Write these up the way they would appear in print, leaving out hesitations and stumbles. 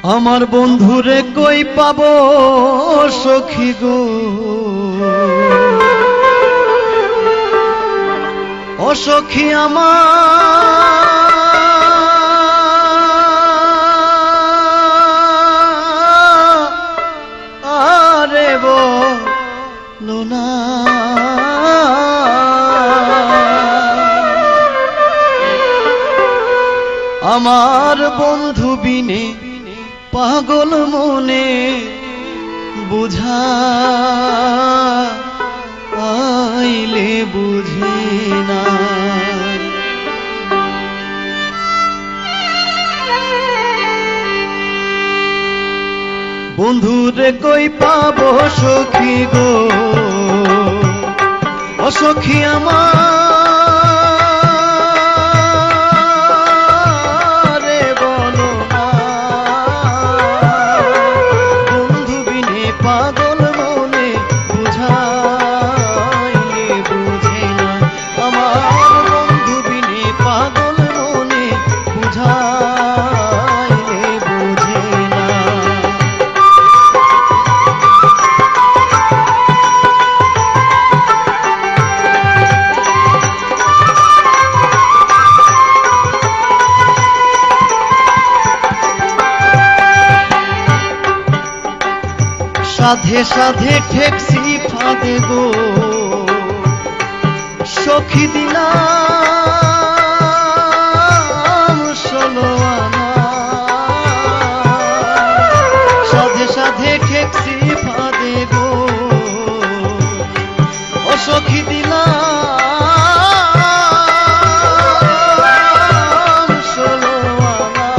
আমার বন্ধুরে কই পাবো সখী গো, ও সখী আমারে বলো না। আমার বন্ধু বিনে পাগল মনে বুঝাইলে বুঝে না। বন্ধুরে কই পাবো সখী গো, ও সখী আমারে বলো না। বন্ধু বিনে পাগল মনে বুঝাইলে বুঝে না। আমার বন্ধু বিনে পাগল মনে বুঝাইলে বুঝে না। সাধে সাধে ঠেকছি ফাঁদে গো, সখী দিলাম 16 আনা। সাধে সাধে ঠেকছি ফাঁদে গো, ও সখী দিলাম 16 আনা।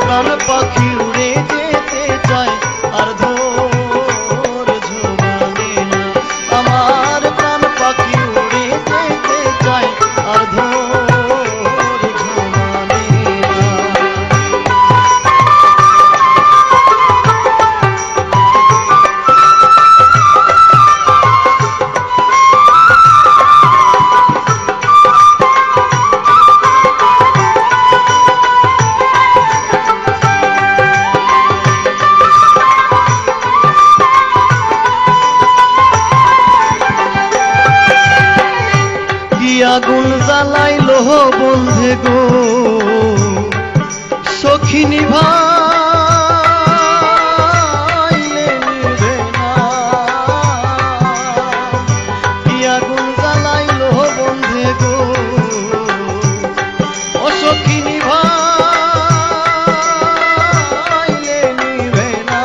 প্রাণ পাখি উড়ে যেতে চায় আর ধৈর্য মানে না। আমার প্রাণ পাখি উড়ে যেতে চায় আর ধৈর্য মানে না। আগুন জ্বালাইলো বন্ধে গো, সখী নিভাইলে নিভে না। কি আগুন জ্বালাইলো বন্ধে গো, ও সখী নিভাইলে নিভে না।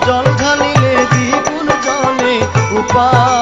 জল ঢালিলে দ্বিগুণ জলে উপায়